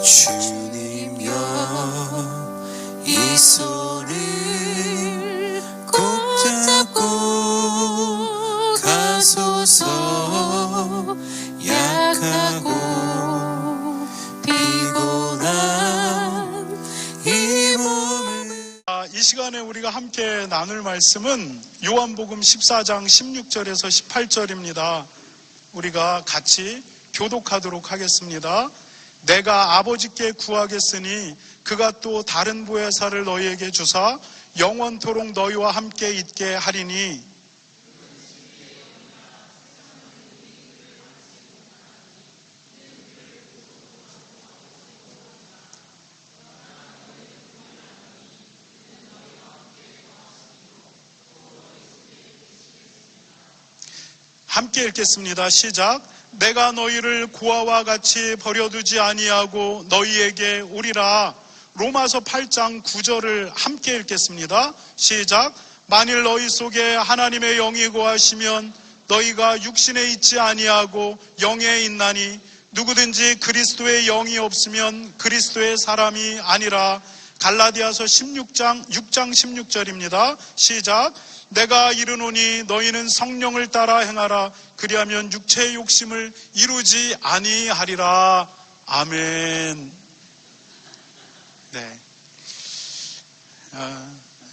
주님여 이 손을 꼭 잡고 가소서. 약하고 피곤한 이 몸을. 이 시간에 우리가 함께 나눌 말씀은 요한복음 14장 16절에서 18절입니다. 우리가 같이 교독하도록 하겠습니다. 내가 아버지께 구하겠으니 그가 또 다른 보혜사를 너희에게 주사 영원토록 너희와 함께 있게 하리니. 함께 읽겠습니다. 시작. 내가 너희를 고아와 같이 버려두지 아니하고 너희에게 오리라. 로마서 8장 9절을 함께 읽겠습니다. 시작. 만일 너희 속에 하나님의 영이 거하시면 너희가 육신에 있지 아니하고 영에 있나니 누구든지 그리스도의 영이 없으면 그리스도의 사람이 아니라. 갈라디아서 6장 16절입니다. 시작. 내가 이르노니 너희는 성령을 따라 행하라. 그리하면 육체의 욕심을 이루지 아니하리라. 아멘. 네.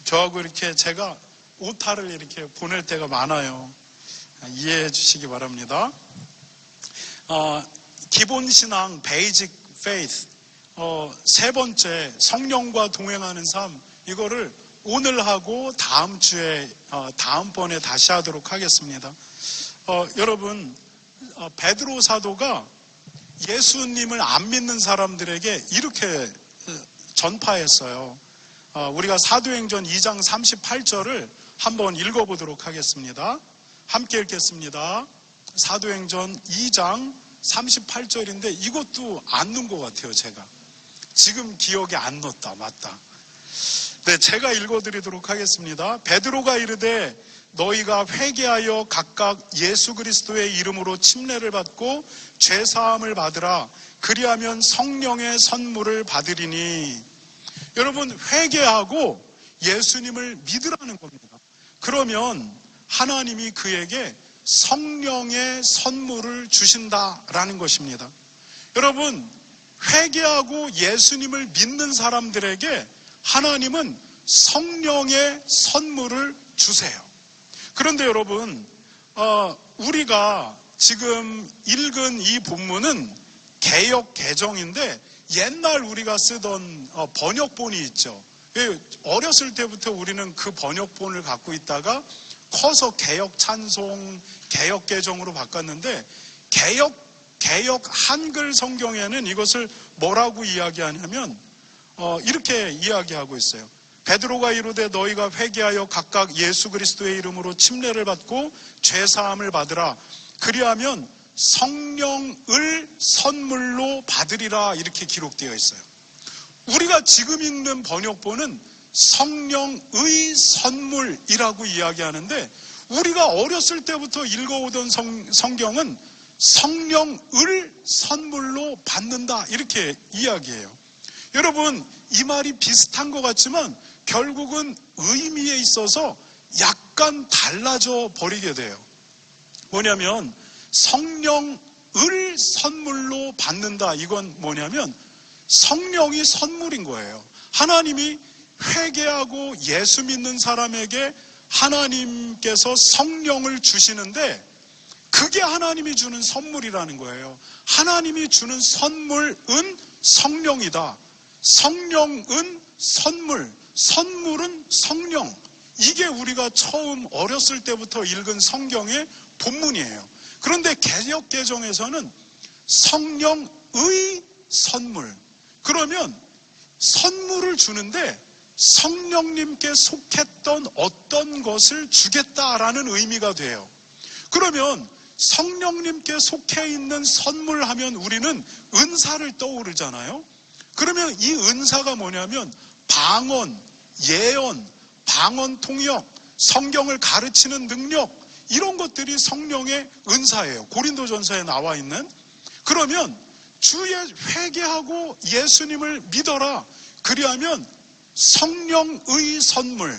저하고 이렇게 제가 오타를 이렇게 보낼 때가 많아요. 이해해 주시기 바랍니다. 기본신앙, 베이직 페이스, 세 번째 성령과 동행하는 삶, 이거를 오늘 하고 다음 주에 다음번에 다시 하도록 하겠습니다. 여러분, 베드로 사도가 예수님을 안 믿는 사람들에게 이렇게 전파했어요. 우리가 사도행전 2장 38절을 한번 읽어보도록 하겠습니다. 함께 읽겠습니다. 사도행전 2장 38절인데 이것도 안 넣은 것 같아요. 제가 지금 기억에 안 넣었다. 맞다. 네, 제가 읽어드리도록 하겠습니다. 베드로가 이르되 너희가 회개하여 각각 예수 그리스도의 이름으로 침례를 받고 죄사함을 받으라. 그리하면 성령의 선물을 받으리니. 여러분, 회개하고 예수님을 믿으라는 겁니다. 그러면 하나님이 그에게 성령의 선물을 주신다라는 것입니다. 여러분, 회개하고 예수님을 믿는 사람들에게 하나님은 성령의 선물을 주세요. 그런데 여러분, 우리가 지금 읽은 이 본문은 개역 개정인데 옛날 우리가 쓰던 번역본이 있죠. 어렸을 때부터 우리는 그 번역본을 갖고 있다가 커서 개역 찬송, 개역 개정으로 바꿨는데 개역 한글 성경에는 이것을 뭐라고 이야기하냐면 이렇게 이야기하고 있어요. 베드로가 이르되 너희가 회개하여 각각 예수 그리스도의 이름으로 침례를 받고 죄사함을 받으라. 그리하면 성령을 선물로 받으리라. 이렇게 기록되어 있어요. 우리가 지금 읽는 번역본은 성령의 선물이라고 이야기하는데 우리가 어렸을 때부터 읽어오던 성경은 성령을 선물로 받는다. 이렇게 이야기해요. 여러분, 이 말이 비슷한 것 같지만 결국은 의미에 있어서 약간 달라져 버리게 돼요. 뭐냐면 성령을 선물로 받는다. 이건 뭐냐면 성령이 선물인 거예요. 하나님이 회개하고 예수 믿는 사람에게 하나님께서 성령을 주시는데 그게 하나님이 주는 선물이라는 거예요. 하나님이 주는 선물은 성령이다. 성령은 선물, 선물은 성령. 이게 우리가 처음 어렸을 때부터 읽은 성경의 본문이에요. 그런데 개역 개정에서는 성령의 선물. 그러면 선물을 주는데 성령님께 속했던 어떤 것을 주겠다라는 의미가 돼요. 그러면 성령님께 속해 있는 선물 하면 우리는 은사를 떠오르잖아요. 그러면 이 은사가 뭐냐면 방언, 예언, 방언 통역, 성경을 가르치는 능력, 이런 것들이 성령의 은사예요. 고린도전서에 나와 있는. 그러면 주의 회개하고 예수님을 믿어라. 그리하면 성령의 선물,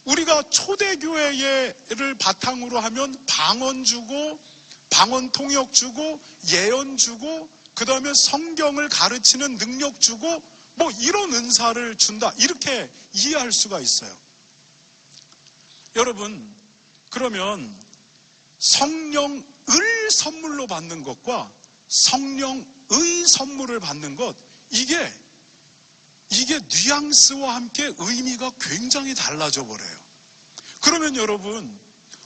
우리가 초대교회를 바탕으로 하면 방언 주고 방언 통역 주고 예언 주고 그 다음에 성경을 가르치는 능력 주고 뭐 이런 은사를 준다, 이렇게 이해할 수가 있어요. 여러분, 그러면 성령을 선물로 받는 것과 성령의 선물을 받는 것, 이게 뉘앙스와 함께 의미가 굉장히 달라져 버려요. 그러면 여러분,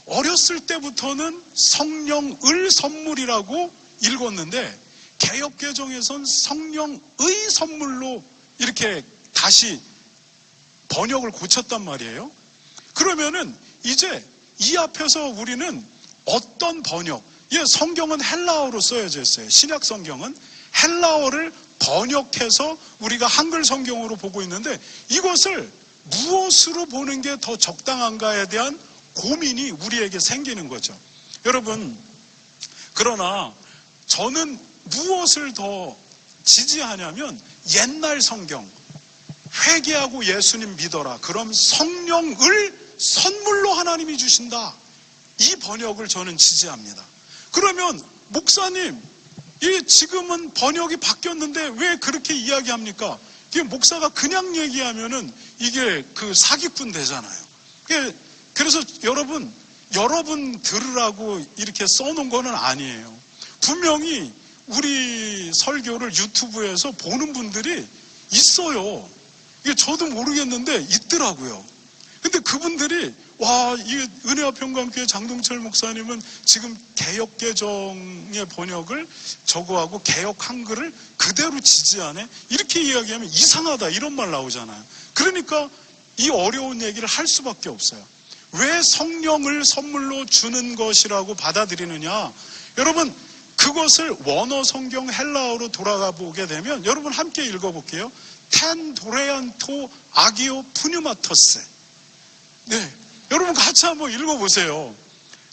어렸을 때부터는 성령을 선물이라고 읽었는데 개역개정에선 성령의 선물로 이렇게 다시 번역을 고쳤단 말이에요. 그러면은 이제 이 앞에서 우리는 어떤 번역, 성경은 헬라어로 써여져 있어요. 신약 성경은 헬라어를 번역해서 우리가 한글 성경으로 보고 있는데 이것을 무엇으로 보는 게 더 적당한가에 대한 고민이 우리에게 생기는 거죠. 여러분, 그러나 저는 무엇을 더 지지하냐면 옛날 성경, 회개하고 예수님 믿어라, 그럼 성령을 선물로 하나님이 주신다, 이 번역을 저는 지지합니다. 그러면 목사님, 지금은 번역이 바뀌었는데 왜 그렇게 이야기합니까? 이게 목사가 그냥 얘기하면은 이게 그 사기꾼 되잖아요. 그래서 여러분 들으라고 이렇게 써놓은 거는 아니에요. 분명히 우리 설교를 유튜브에서 보는 분들이 있어요. 이게 저도 모르겠는데 있더라고요. 근데 그분들이 이 은혜와평강교회 장동철 목사님은 지금 개역개정의 번역을 저거하고 개역 한글을 그대로 지지하네, 이렇게 이야기하면 이상하다, 이런 말 나오잖아요. 그러니까 이 어려운 얘기를 할 수밖에 없어요. 왜 성령을 선물로 주는 것이라고 받아들이느냐? 여러분, 그것을 원어 성경 헬라어로 돌아가 보게 되면, 여러분 함께 읽어볼게요. 텐 도레안토 아기오 푸뉴마토스. 네, 여러분 같이 한번 읽어보세요.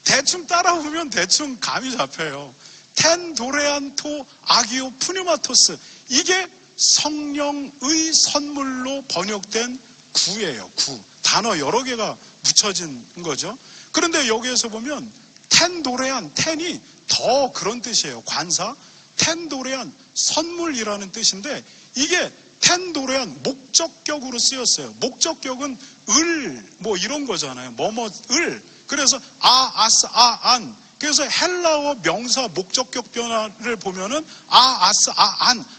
대충 따라보면 대충 감이 잡혀요. 텐 도레안토 아기오 푸뉴마토스. 이게 성령의 선물로 번역된 구예요. 구. 단어 여러 개가 붙여진 거죠. 그런데 여기에서 보면 텐 도레안, 텐이 더 그런 뜻이에요. 관사. 텐 도레안, 선물이라는 뜻인데 이게 텐 도레안 목적격으로 쓰였어요. 목적격은 뭐 이런 거잖아요. 을. 그래서 아스, 안. 그래서 헬라어 명사 목적격 변화를 보면은 아스,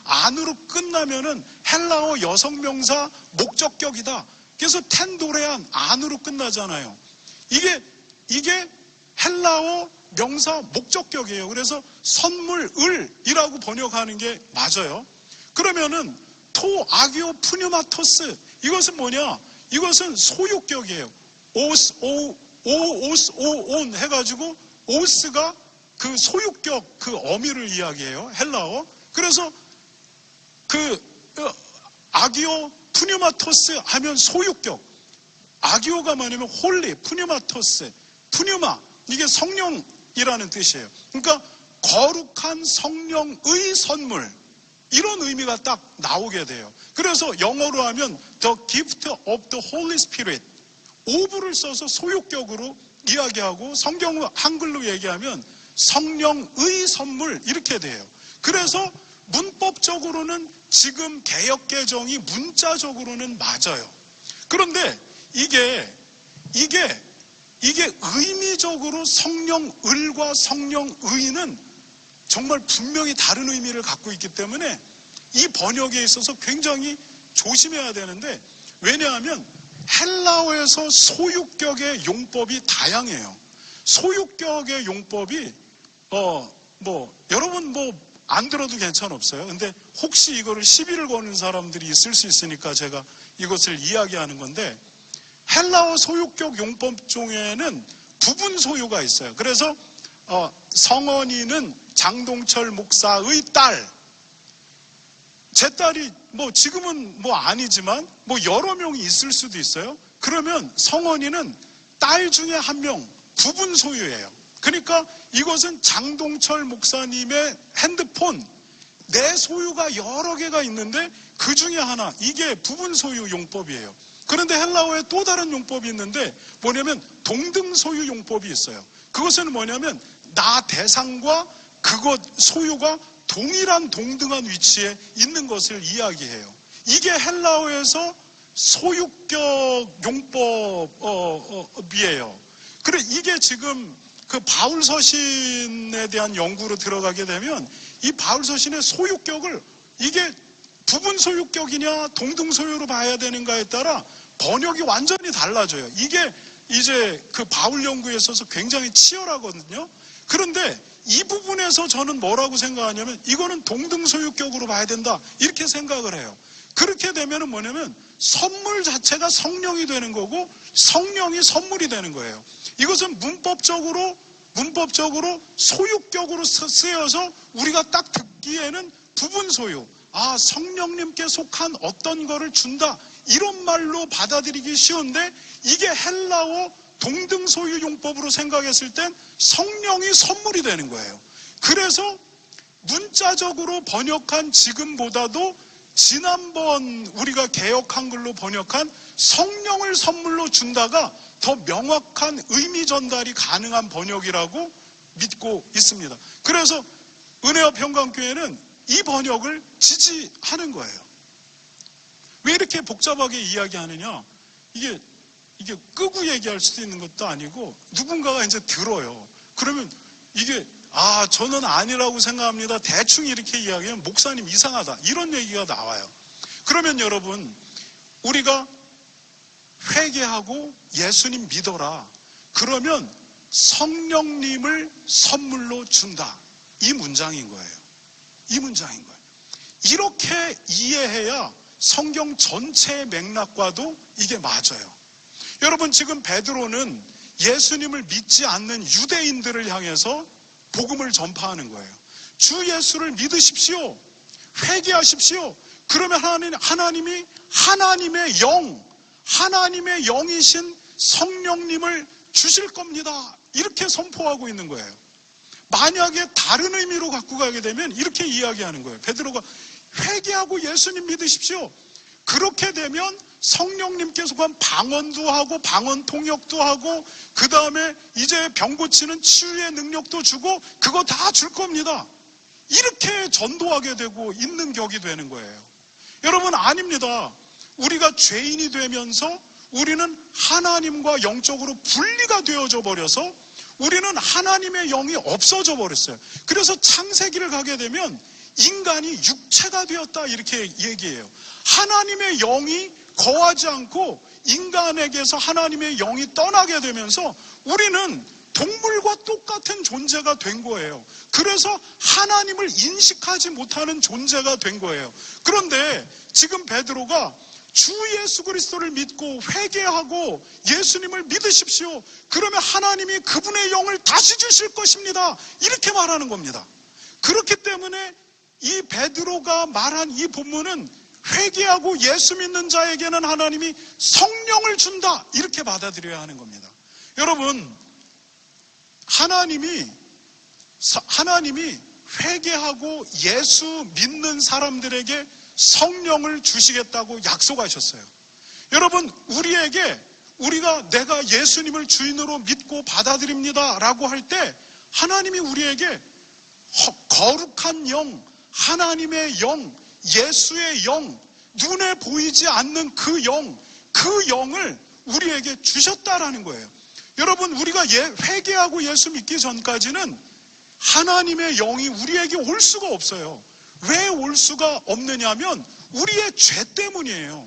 안으로 끝나면은 헬라어 여성 명사 목적격이다. 그래서 텐 도레안, 안으로 끝나잖아요. 이게 헬라어 명사 목적격이에요. 그래서 선물을이라고 번역하는 게 맞아요. 그러면은 토 아기오 푸뉴마토스, 이것은 뭐냐? 이것은 소유격이에요. 오온 해가지고 오스가 그 소유격, 그 어미를 이야기해요. 헬라어. 그래서 아기오 푸뉴마토스 하면 소유격. 아기오가 뭐냐면 홀리, 푸뉴마토스, 푸뉴마, 이게 성령이라는 뜻이에요. 그러니까 거룩한 성령의 선물, 이런 의미가 딱 나오게 돼요. 그래서 영어로 하면 The gift of the Holy Spirit, of를 써서 소유격으로 이야기하고, 성경 한글로 얘기하면 성령의 선물, 이렇게 돼요. 그래서 문법적으로는 지금 개역개정이 문자적으로는 맞아요. 그런데 이게 의미적으로 성령을과 성령의는 정말 분명히 다른 의미를 갖고 있기 때문에 이 번역에 있어서 굉장히 조심해야 되는데, 왜냐하면 헬라어에서 소유격의 용법이 다양해요. 소유격의 용법이 여러분 안 들어도 괜찮았어요. 근데 혹시 이거를 시비를 거는 사람들이 있을 수 있으니까 제가 이것을 이야기하는 건데, 헬라어 소유격 용법 중에는 부분 소유가 있어요. 그래서 성원이는 장동철 목사의 딸, 제 딸이 지금은 아니지만 여러 명이 있을 수도 있어요. 그러면 성원이는 딸 중에 한 명, 부분 소유예요. 그러니까 이것은 장동철 목사님의 핸드폰, 내 소유가 여러 개가 있는데 그 중에 하나, 이게 부분 소유 용법이에요. 그런데 헬라어에 또 다른 용법이 있는데 뭐냐면 동등 소유 용법이 있어요. 그것은 뭐냐면 나 대상과 그것 소유가 동일한 동등한 위치에 있는 것을 이야기해요. 이게 헬라어에서 소유격 용법이에요. 그래, 이게 지금 그 바울 서신에 대한 연구로 들어가게 되면 이 바울 서신의 소유격을 이게 부분 소유격이냐 동등 소유로 봐야 되는가에 따라 번역이 완전히 달라져요. 이게 이제 그 바울 연구에 있어서 굉장히 치열하거든요. 그런데 이 부분에서 저는 뭐라고 생각하냐면 이거는 동등 소유격으로 봐야 된다 이렇게 생각을 해요. 그렇게 되면은 뭐냐면 선물 자체가 성령이 되는 거고 성령이 선물이 되는 거예요. 이것은 문법적으로 소유격으로 쓰여서 우리가 딱 듣기에는 부분 소유, 성령님께 속한 어떤 거를 준다 이런 말로 받아들이기 쉬운데 이게 헬라어 동등 소유 용법으로 생각했을 땐 성령이 선물이 되는 거예요. 그래서 문자적으로 번역한 지금보다도 지난번 우리가 개역 한글로 번역한 성령을 선물로 준다가 더 명확한 의미 전달이 가능한 번역이라고 믿고 있습니다. 그래서 은혜와 평강교회는 이 번역을 지지하는 거예요. 왜 이렇게 복잡하게 이야기하느냐? 이게 끄고 얘기할 수도 있는 것도 아니고 누군가가 이제 들어요. 그러면 이게 저는 아니라고 생각합니다. 대충 이렇게 이야기하면 목사님 이상하다 이런 얘기가 나와요. 그러면 여러분 우리가 회개하고 예수님 믿어라. 그러면 성령님을 선물로 준다. 이 문장인 거예요. 이 문장인 거예요. 이렇게 이해해야 성경 전체의 맥락과도 이게 맞아요. 여러분 지금 베드로는 예수님을 믿지 않는 유대인들을 향해서 복음을 전파하는 거예요. 주 예수를 믿으십시오. 회개하십시오. 그러면 하나님이 하나님의 영이신 성령님을 주실 겁니다. 이렇게 선포하고 있는 거예요. 만약에 다른 의미로 갖고 가게 되면 이렇게 이야기하는 거예요. 베드로가 회개하고 예수님 믿으십시오. 그렇게 되면 성령님께서 방언도 하고 방언 통역도 하고 그 다음에 이제 병 고치는 치유의 능력도 주고 그거 다 줄 겁니다. 이렇게 전도하게 되고 있는 격이 되는 거예요. 여러분 아닙니다. 우리가 죄인이 되면서 우리는 하나님과 영적으로 분리가 되어져 버려서 우리는 하나님의 영이 없어져 버렸어요. 그래서 창세기를 가게 되면 인간이 육체가 되었다 이렇게 얘기해요. 하나님의 영이 거하지 않고 인간에게서 하나님의 영이 떠나게 되면서 우리는 동물과 똑같은 존재가 된 거예요. 그래서 하나님을 인식하지 못하는 존재가 된 거예요. 그런데 지금 베드로가 주 예수 그리스도를 믿고 회개하고 예수님을 믿으십시오. 그러면 하나님이 그분의 영을 다시 주실 것입니다. 이렇게 말하는 겁니다. 그렇기 때문에 이 베드로가 말한 이 본문은 회개하고 예수 믿는 자에게는 하나님이 성령을 준다 이렇게 받아들여야 하는 겁니다. 여러분 하나님이 회개하고 예수 믿는 사람들에게 성령을 주시겠다고 약속하셨어요. 여러분 내가 예수님을 주인으로 믿고 받아들입니다 라고 할 때 하나님이 우리에게 거룩한 영, 하나님의 영, 예수의 영, 눈에 보이지 않는 그 영을 우리에게 주셨다라는 거예요. 여러분 우리가 회개하고 예수 믿기 전까지는 하나님의 영이 우리에게 올 수가 없어요. 왜 올 수가 없느냐면 우리의 죄 때문이에요.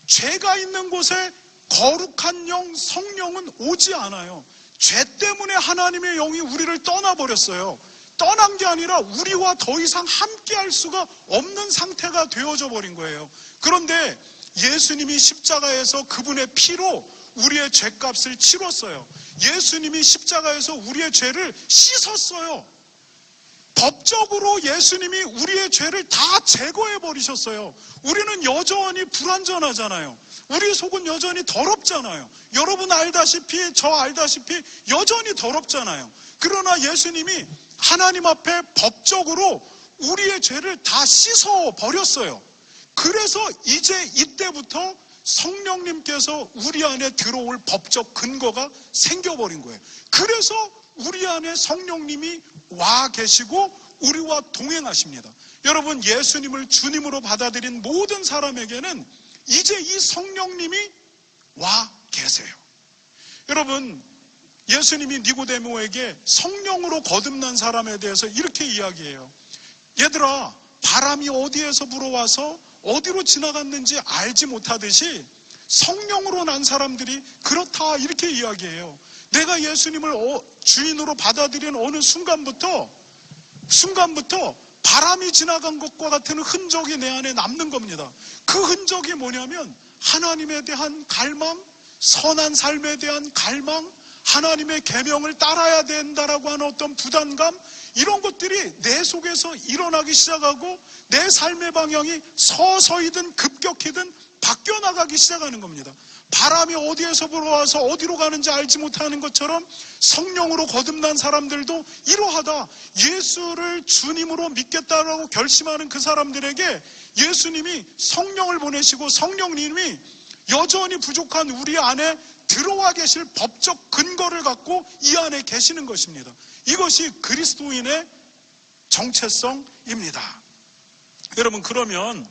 죄가 있는 곳에 거룩한 영, 성령은 오지 않아요. 죄 때문에 하나님의 영이 우리를 떠나버렸어요. 떠난 게 아니라 우리와 더 이상 함께할 수가 없는 상태가 되어져 버린 거예요. 그런데 예수님이 십자가에서 그분의 피로 우리의 죄값을 치렀어요. 예수님이 십자가에서 우리의 죄를 씻었어요. 법적으로 예수님이 우리의 죄를 다 제거해 버리셨어요. 우리는 여전히 불완전하잖아요. 우리 속은 여전히 더럽잖아요. 여러분 알다시피 저 알다시피 여전히 더럽잖아요. 그러나 예수님이 하나님 앞에 법적으로 우리의 죄를 다 씻어 버렸어요. 그래서 이제 이때부터 성령님께서 우리 안에 들어올 법적 근거가 생겨버린 거예요. 그래서 우리 안에 성령님이 와 계시고 우리와 동행하십니다. 여러분, 예수님을 주님으로 받아들인 모든 사람에게는 이제 이 성령님이 와 계세요. 여러분, 예수님이 니고데모에게 성령으로 거듭난 사람에 대해서 이렇게 이야기해요. 얘들아, 바람이 어디에서 불어와서 어디로 지나갔는지 알지 못하듯이 성령으로 난 사람들이 그렇다, 이렇게 이야기해요. 내가 예수님을 주인으로 받아들인 어느 순간부터 바람이 지나간 것과 같은 흔적이 내 안에 남는 겁니다. 그 흔적이 뭐냐면 하나님에 대한 갈망, 선한 삶에 대한 갈망, 하나님의 계명을 따라야 된다라고 하는 어떤 부담감, 이런 것들이 내 속에서 일어나기 시작하고 내 삶의 방향이 서서히든 급격히든 바뀌어 나가기 시작하는 겁니다. 바람이 어디에서 불어와서 어디로 가는지 알지 못하는 것처럼 성령으로 거듭난 사람들도 이러하다. 예수를 주님으로 믿겠다라고 결심하는 그 사람들에게 예수님이 성령을 보내시고 성령님이 여전히 부족한 우리 안에 들어와 계실 법적 근거를 갖고 이 안에 계시는 것입니다. 이것이 그리스도인의 정체성입니다. 여러분, 그러면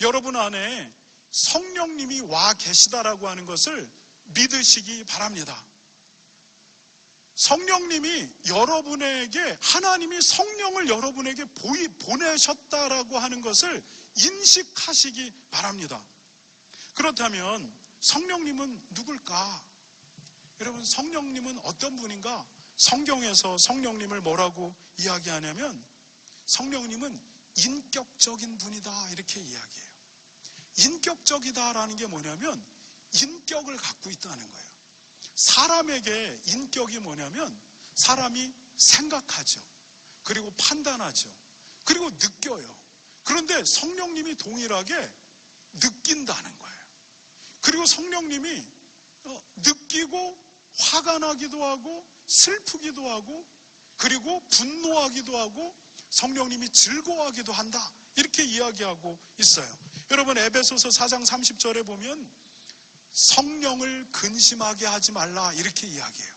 여러분 안에 성령님이 와 계시다라고 하는 것을 믿으시기 바랍니다. 성령님이 여러분에게, 하나님이 성령을 여러분에게 보내셨다라고 하는 것을 인식하시기 바랍니다. 그렇다면 성령님은 누굴까? 여러분, 성령님은 어떤 분인가? 성경에서 성령님을 뭐라고 이야기하냐면 성령님은 인격적인 분이다, 이렇게 이야기해요. 인격적이다라는 게 뭐냐면 인격을 갖고 있다는 거예요. 사람에게 인격이 뭐냐면 사람이 생각하죠. 그리고 판단하죠. 그리고 느껴요. 그런데 성령님이 동일하게 느낀다는 거예요. 그리고 성령님이 느끼고 화가 나기도 하고 슬프기도 하고 그리고 분노하기도 하고 성령님이 즐거워하기도 한다, 이렇게 이야기하고 있어요. 여러분, 에베소서 4장 30절에 보면 성령을 근심하게 하지 말라, 이렇게 이야기해요.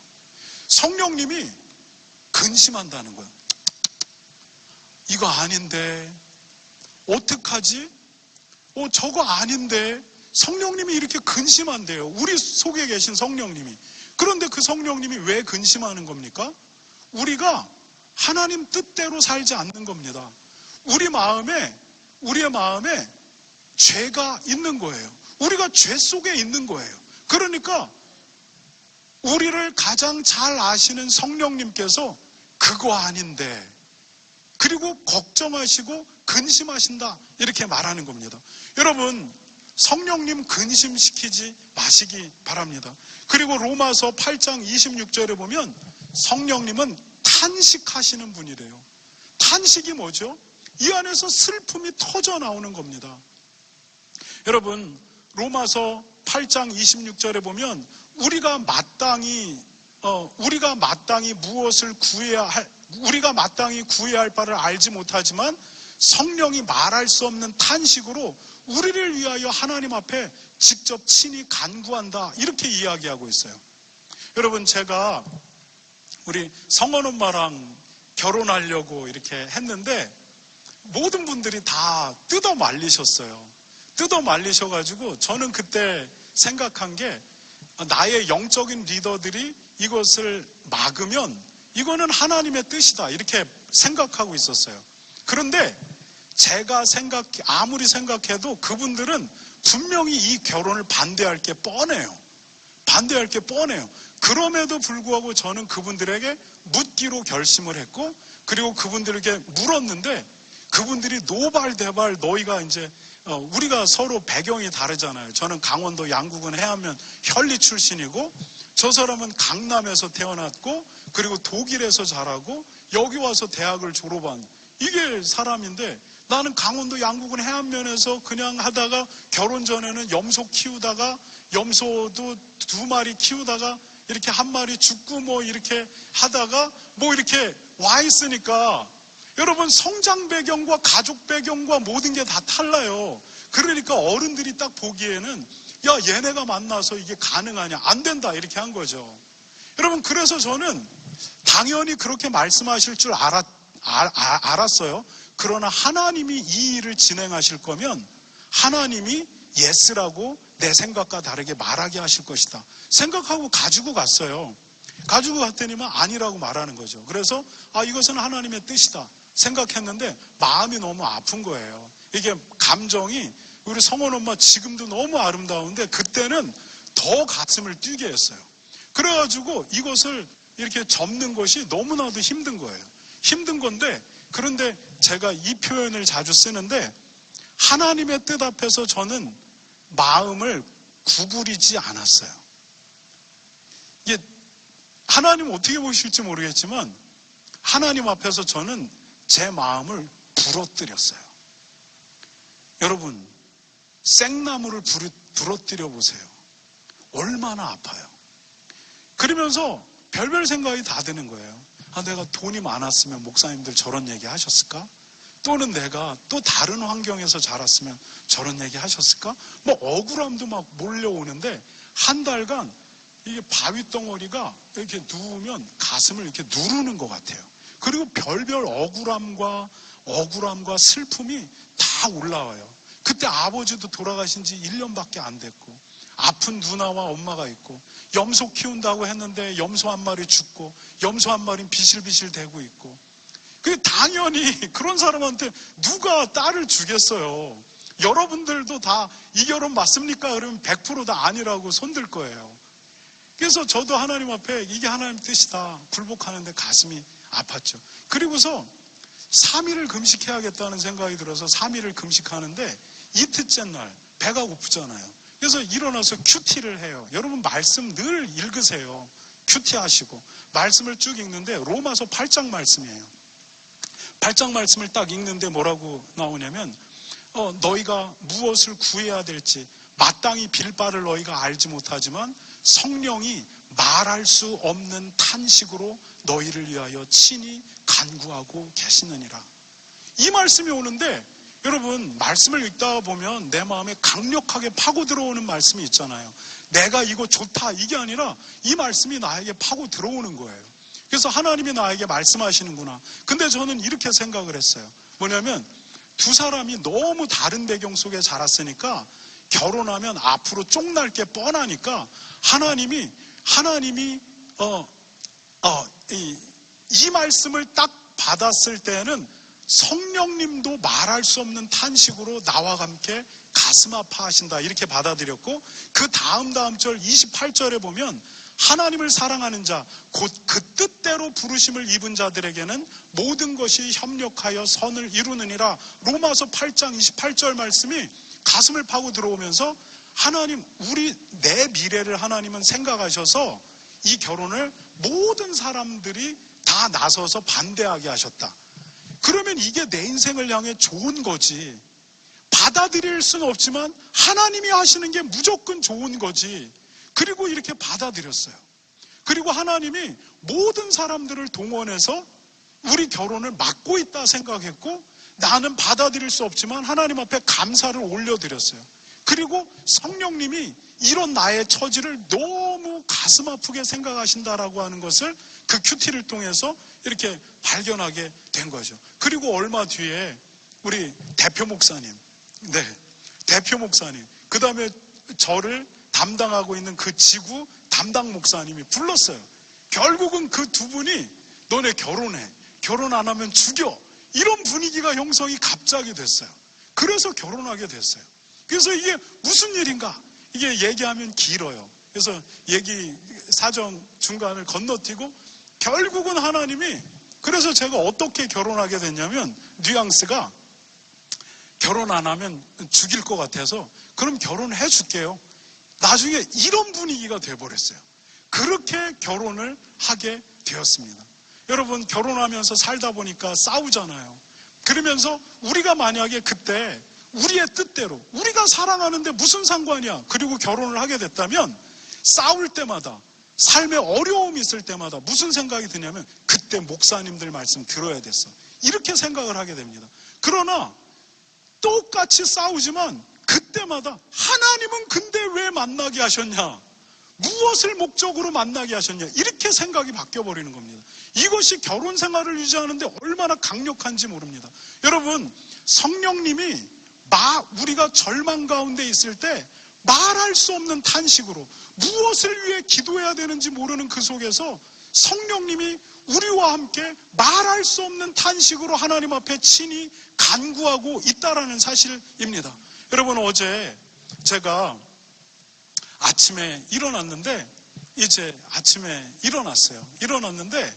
성령님이 근심한다는 거예요. 이거 아닌데 어떡하지? 저거 아닌데. 성령님이 이렇게 근심한대요. 우리 속에 계신 성령님이. 그런데 그 성령님이 왜 근심하는 겁니까? 우리가 하나님 뜻대로 살지 않는 겁니다. 우리의 마음에 죄가 있는 거예요. 우리가 죄 속에 있는 거예요. 그러니까 우리를 가장 잘 아시는 성령님께서 그거 아닌데, 그리고 걱정하시고 근심하신다, 이렇게 말하는 겁니다. 여러분, 성령님 근심시키지 마시기 바랍니다. 그리고 로마서 8장 26절에 보면 성령님은 탄식하시는 분이래요. 탄식이 뭐죠? 이 안에서 슬픔이 터져 나오는 겁니다. 여러분, 로마서 8장 26절에 보면 우리가 마땅히 구해야 할 바를 알지 못하지만 성령이 말할 수 없는 탄식으로 우리를 위하여 하나님 앞에 직접 친히 간구한다, 이렇게 이야기하고 있어요. 여러분, 제가 우리 성원 엄마랑 결혼하려고 이렇게 했는데 모든 분들이 다 뜯어 말리셨어요. 뜯어 말리셔가지고 저는 그때 생각한 게 나의 영적인 리더들이 이것을 막으면 이거는 하나님의 뜻이다, 이렇게 생각하고 있었어요. 그런데 제가 아무리 생각해도 그분들은 분명히 이 결혼을 반대할 게 뻔해요. 그럼에도 불구하고 저는 그분들에게 묻기로 결심을 했고, 그리고 그분들에게 물었는데 그분들이 노발대발 너희가 이제 우리가 서로 배경이 다르잖아요. 저는 강원도 양구군 해안면 현리 출신이고 저 사람은 강남에서 태어났고 그리고 독일에서 자라고 여기 와서 대학을 졸업한 이게 사람인데, 나는 강원도 양구군 해안면에서 그냥 하다가 결혼 전에는 염소 키우다가 염소도 2마리 키우다가 이렇게 1마리 죽고 뭐 이렇게 하다가 뭐 이렇게 와 있으니까, 여러분, 성장 배경과 가족 배경과 모든 게 다 달라요. 그러니까 어른들이 딱 보기에는 야, 얘네가 만나서 이게 가능하냐? 안 된다, 이렇게 한 거죠. 여러분, 그래서 저는 당연히 그렇게 말씀하실 줄 알았어요. 그러나 하나님이 이 일을 진행하실 거면 하나님이 예스라고 내 생각과 다르게 말하게 하실 것이다 생각하고 가지고 갔어요. 가지고 갔더니만 아니라고 말하는 거죠. 그래서 이것은 하나님의 뜻이다 생각했는데 마음이 너무 아픈 거예요. 이게 감정이, 우리 성원 엄마 지금도 너무 아름다운데 그때는 더 가슴을 뛰게 했어요. 그래가지고 이것을 이렇게 접는 것이 너무나도 힘든 거예요. 힘든 건데, 그런데 제가 이 표현을 자주 쓰는데, 하나님의 뜻 앞에서 저는 마음을 구부리지 않았어요. 이게 하나님 어떻게 보실지 모르겠지만 하나님 앞에서 저는 제 마음을 부러뜨렸어요. 여러분, 생나무를 부러뜨려 보세요. 얼마나 아파요. 그러면서 별별 생각이 다 드는 거예요. 내가 돈이 많았으면 목사님들 저런 얘기 하셨을까? 또는 내가 또 다른 환경에서 자랐으면 저런 얘기 하셨을까? 뭐 억울함도 막 몰려오는데 한 달간 이게 바위 덩어리가 이렇게 누우면 가슴을 이렇게 누르는 것 같아요. 그리고 별별 억울함과 슬픔이 다 올라와요. 그때 아버지도 돌아가신 지 1년밖에 안 됐고, 아픈 누나와 엄마가 있고, 염소 키운다고 했는데 염소 한 마리 죽고, 염소 한 마리는 비실비실 대고 있고. 당연히 그런 사람한테 누가 딸을 주겠어요. 여러분들도 다 이 결혼 맞습니까? 그러면 100% 다 아니라고 손들 거예요. 그래서 저도 하나님 앞에 이게 하나님 뜻이다 굴복하는데 가슴이 아팠죠. 그리고서 3일을 금식해야겠다는 생각이 들어서 3일을 금식하는데 이틀째 날 배가 고프잖아요. 그래서 일어나서 큐티를 해요. 여러분, 말씀 늘 읽으세요. 큐티 하시고 말씀을 쭉 읽는데 로마서 8장 말씀이에요. 8장 말씀을 딱 읽는데 뭐라고 나오냐면 너희가 무엇을 구해야 될지 마땅히 빌 바를 너희가 알지 못하지만 성령이 말할 수 없는 탄식으로 너희를 위하여 친히 간구하고 계시느니라. 이 말씀이 오는데, 여러분, 말씀을 읽다 보면 내 마음에 강력하게 파고 들어오는 말씀이 있잖아요. 내가 이거 좋다 이게 아니라 이 말씀이 나에게 파고 들어오는 거예요. 그래서 하나님이 나에게 말씀하시는구나. 근데 저는 이렇게 생각을 했어요. 뭐냐면 두 사람이 너무 다른 배경 속에 자랐으니까 결혼하면 앞으로 쫑날 게 뻔하니까 하나님이 이 말씀을 딱 받았을 때는 성령님도 말할 수 없는 탄식으로 나와 함께 가슴 아파하신다 이렇게 받아들였고, 그 다음 절 28절에 보면 하나님을 사랑하는 자 곧 그 뜻대로 부르심을 입은 자들에게는 모든 것이 협력하여 선을 이루느니라. 로마서 8장 28절 말씀이 가슴을 파고 들어오면서 하나님, 내 미래를 하나님은 생각하셔서 이 결혼을 모든 사람들이 다 나서서 반대하게 하셨다. 그러면 이게 내 인생을 향해 좋은 거지. 받아들일 수는 없지만 하나님이 하시는 게 무조건 좋은 거지. 그리고 이렇게 받아들였어요. 그리고 하나님이 모든 사람들을 동원해서 우리 결혼을 막고 있다 생각했고, 나는 받아들일 수 없지만 하나님 앞에 감사를 올려드렸어요. 그리고 성령님이 이런 나의 처지를 너무 가슴 아프게 생각하신다라고 하는 것을 그 큐티를 통해서 이렇게 발견하게 된 거죠. 그리고 얼마 뒤에 우리 대표 목사님, 그 다음에 저를 담당하고 있는 그 지구 담당 목사님이 불렀어요. 결국은 그 두 분이 너네 결혼해, 결혼 안 하면 죽여, 이런 분위기가 형성이 갑자기 됐어요. 그래서 결혼하게 됐어요. 그래서 이게 무슨 일인가, 이게 얘기하면 길어요. 그래서 얘기 사정 중간을 건너뛰고 결국은 하나님이, 그래서 제가 어떻게 결혼하게 됐냐면, 뉘앙스가 결혼 안 하면 죽일 것 같아서 그럼 결혼해 줄게요. 나중에 이런 분위기가 돼버렸어요. 그렇게 결혼을 하게 되었습니다. 여러분, 결혼하면서 살다 보니까 싸우잖아요. 그러면서 우리가 만약에 그때 우리의 뜻대로 우리가 사랑하는데 무슨 상관이야, 그리고 결혼을 하게 됐다면 싸울 때마다, 삶에 어려움이 있을 때마다 무슨 생각이 드냐면 그때 목사님들 말씀 들어야 됐어. 이렇게 생각을 하게 됩니다. 그러나 똑같이 싸우지만 그때마다 하나님은 근데 왜 만나게 하셨냐? 무엇을 목적으로 만나게 하셨냐? 이렇게 생각이 바뀌어버리는 겁니다. 이것이 결혼 생활을 유지하는데 얼마나 강력한지 모릅니다. 여러분, 성령님이 우리가 절망 가운데 있을 때 말할 수 없는 탄식으로 무엇을 위해 기도해야 되는지 모르는 그 속에서 성령님이 우리와 함께 말할 수 없는 탄식으로 하나님 앞에 친히 간구하고 있다라는 사실입니다. 여러분, 어제 제가 아침에 일어났는데 이제 아침에 일어났는데